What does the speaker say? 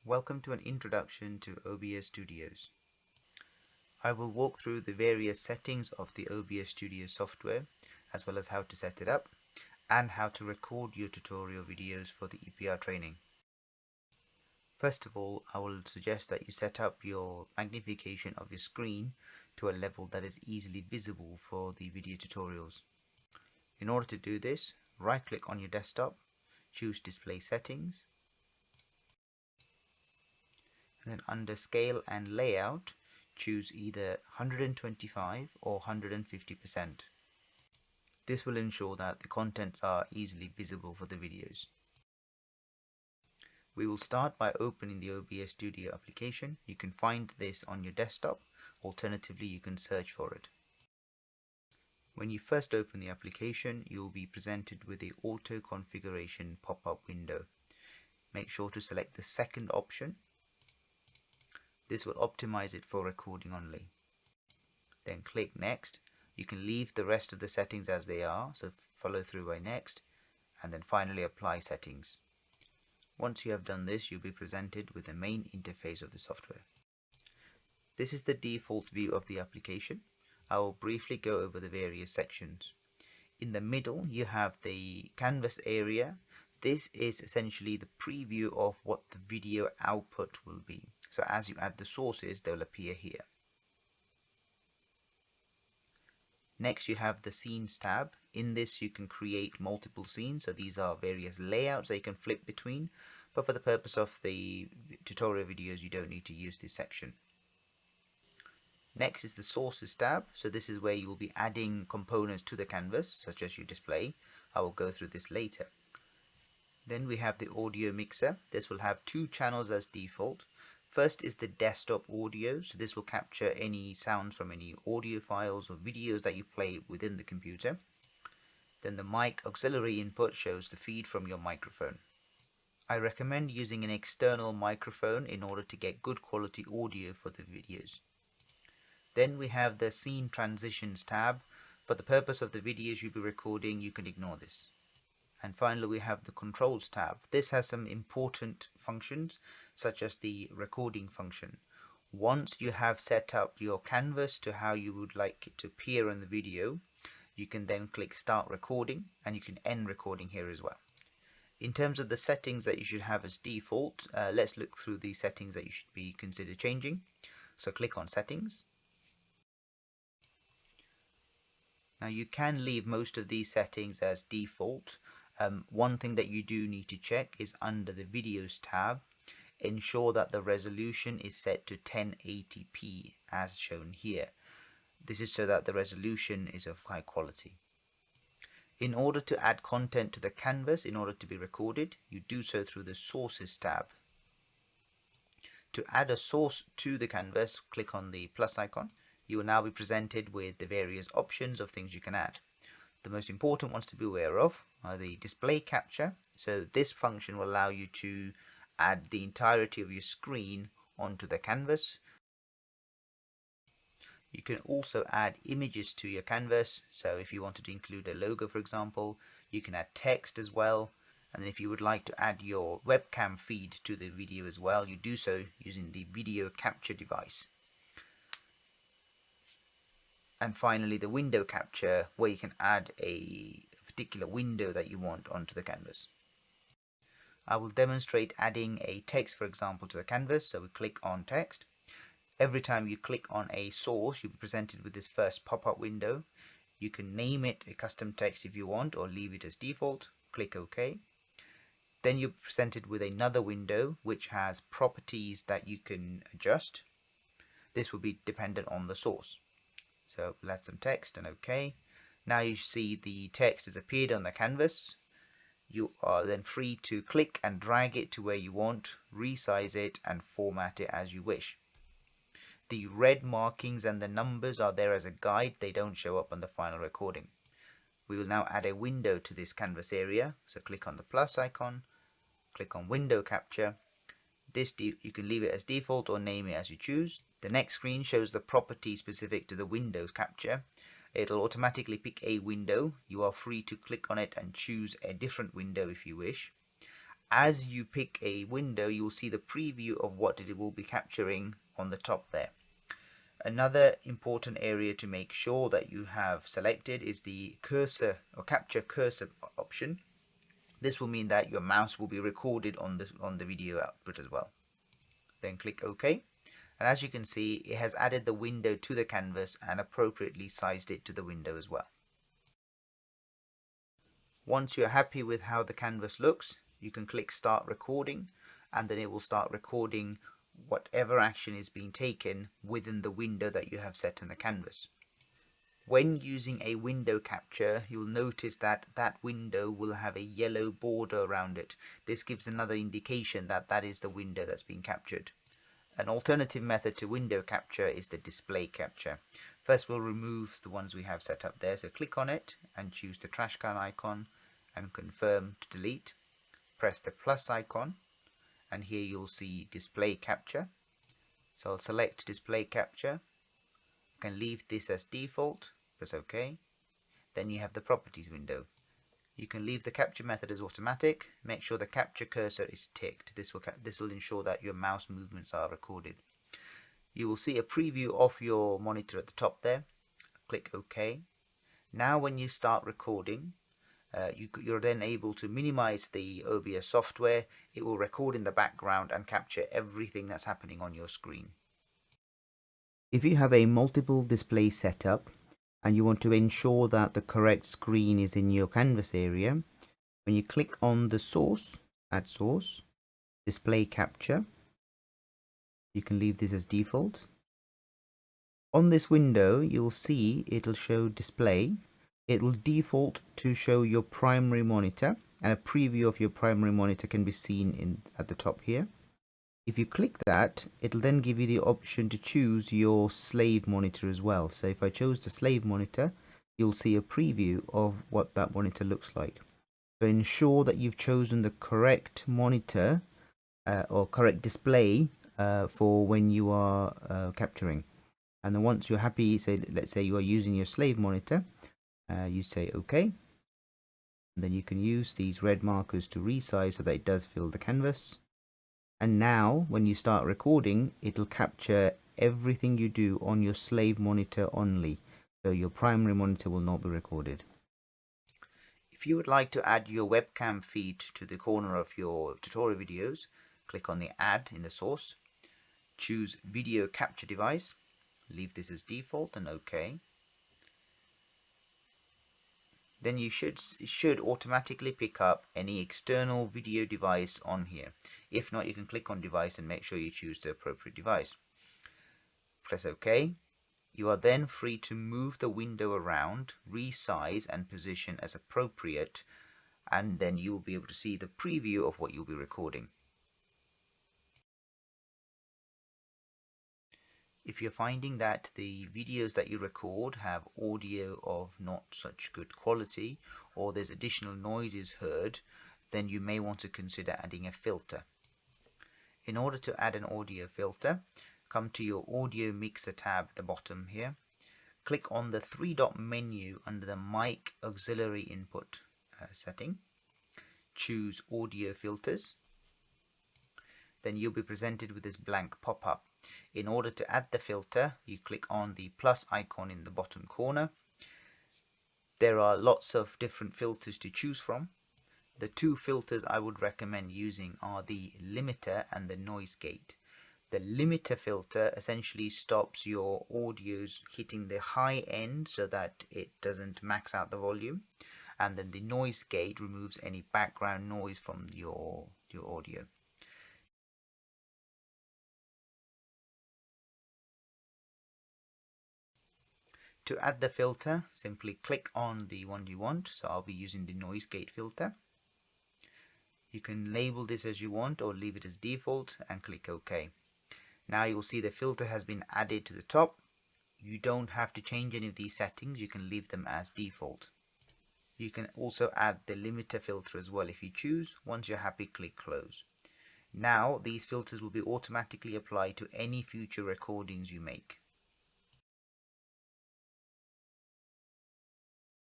Welcome to an introduction to OBS Studios. I will walk through the various settings of the OBS Studio software, as well as how to set it up, and how to record your tutorial videos for the EPR training. First of all, I will suggest that you set up your magnification of your screen to a level that is easily visible for the video tutorials. In order to do this, right-click on your desktop, choose Display Settings, and then under Scale and Layout, choose either 125 or 150%. This will ensure that the contents are easily visible for the videos. We will start by opening the OBS Studio application. You can find this on your desktop, alternatively you can search for it. When you first open the application, you will be presented with the auto configuration pop-up window. Make sure to select the second option. This will optimize it for recording only. Then click Next. You can leave the rest of the settings as they are, so follow through by Next, and then finally apply settings. Once you have done this, you'll be presented with the main interface of the software. This is the default view of the application. I will briefly go over the various sections. In the middle, you have the canvas area. This is essentially the preview of what the video output will be. So as you add the sources, they will appear here. Next, you have the Scenes tab. In this, you can create multiple scenes. So these are various layouts that you can flip between. But for the purpose of the tutorial videos, you don't need to use this section. Next is the Sources tab. So this is where you will be adding components to the canvas, such as your display. I will go through this later. Then we have the audio mixer. This will have two channels as default. First is the desktop audio, so this will capture any sounds from any audio files or videos that you play within the computer. Then the mic auxiliary input shows the feed from your microphone. I recommend using an external microphone in order to get good quality audio for the videos. Then we have the Scene Transitions tab. For the purpose of the videos you'll be recording, you can ignore this. And finally, we have the Controls tab. This has some important functions, such as the recording function. Once you have set up your canvas to how you would like it to appear in the video, you can then click Start Recording, and you can end recording here as well. In terms of the settings that you should have as default, let's look through the settings that you should be consider changing. So click on Settings. Now you can leave most of these settings as default. One thing that you do need to check is under the Videos tab, ensure that the resolution is set to 1080p as shown here. This is so that the resolution is of high quality. In order to add content to the canvas in order to be recorded, you do so through the Sources tab. To add a source to the canvas, click on the plus icon. You will now be presented with the various options of things you can add. The most important ones to be aware of are the display capture. So this function will allow you to add the entirety of your screen onto the canvas. You can also add images to your canvas. So if you wanted to include a logo, for example, you can add text as well. And then if you would like to add your webcam feed to the video as well, you do so using the video capture device. And finally, the window capture, where you can add a particular window that you want onto the canvas. I will demonstrate adding a text, for example, to the canvas. So we click on Text. Every time you click on a source, you'll be presented with this first pop-up window. You can name it a custom text if you want, or leave it as default. Click OK. Then you're presented with another window which has properties that you can adjust. This will be dependent on the source. So we'll add some text and OK. Now you see the text has appeared on the canvas. You are then free to click and drag it to where you want, resize it and format it as you wish. The red markings and the numbers are there as a guide. They don't show up on the final recording. We will now add a window to this canvas area. So click on the plus icon, click on Window Capture. You can leave it as default or name it as you choose. The next screen shows the property specific to the window capture. It'll automatically pick a window. You are free to click on it and choose a different window if you wish. As you pick a window, you'll see the preview of what it will be capturing on the top there. Another important area to make sure that you have selected is the cursor or capture cursor option. This will mean that your mouse will be recorded on the video output as well. Then click OK. And as you can see, it has added the window to the canvas and appropriately sized it to the window as well. Once you're happy with how the canvas looks, you can click Start Recording, and then it will start recording whatever action is being taken within the window that you have set in the canvas. When using a window capture, you'll notice that that window will have a yellow border around it. This gives another indication that that is the window that's being captured. An alternative method to window capture is the display capture. First, we'll remove the ones we have set up there. So click on it and choose the trash can icon and confirm to delete. Press the plus icon and here you'll see display capture. So I'll select display capture. You can leave this as default. Press OK. Then you have the properties window. You can leave the capture method as automatic. Make sure the capture cursor is ticked. This will ensure that your mouse movements are recorded. You will see a preview of your monitor at the top there. Click OK. Now when you start recording, you're then able to minimize the OBS software. It will record in the background and capture everything that's happening on your screen. If you have a multiple display setup, and you want to ensure that the correct screen is in your canvas area, when you click on the source, add source, display capture, you can leave this as default. On this window, you'll see it'll show display. It will default to show your primary monitor, and a preview of your primary monitor can be seen at the top here. If you click that, it'll then give you the option to choose your slave monitor as well. So if I chose the slave monitor, you'll see a preview of what that monitor looks like. So ensure that you've chosen the correct monitor or correct display for when you are capturing. And then once you're happy, let's say you are using your slave monitor, you say OK. And then you can use these red markers to resize so that it does fill the canvas. And now, when you start recording, it'll capture everything you do on your slave monitor only. So your primary monitor will not be recorded. If you would like to add your webcam feed to the corner of your tutorial videos, click on the Add in the source. Choose Video Capture Device. Leave this as default and OK. Then it should automatically pick up any external video device on here. If not, you can click on device and make sure you choose the appropriate device. Press OK. You are then free to move the window around, resize and position as appropriate, and then you will be able to see the preview of what you'll be recording. If you're finding that the videos that you record have audio of not such good quality, or there's additional noises heard, then you may want to consider adding a filter. In order to add an audio filter, come to your audio mixer tab at the bottom here. Click on the three-dot menu under the mic auxiliary input setting. Choose audio filters. Then you'll be presented with this blank pop-up. In order to add the filter, you click on the plus icon in the bottom corner. There are lots of different filters to choose from. The two filters I would recommend using are the limiter and the noise gate. The limiter filter essentially stops your audios hitting the high end so that it doesn't max out the volume, and then the noise gate removes any background noise from your audio. To add the filter, simply click on the one you want. So I'll be using the noise gate filter. You can label this as you want or leave it as default and click OK. Now you'll see the filter has been added to the top. You don't have to change any of these settings. You can leave them as default. You can also add the limiter filter as well if you choose. Once you're happy, click close. Now these filters will be automatically applied to any future recordings you make.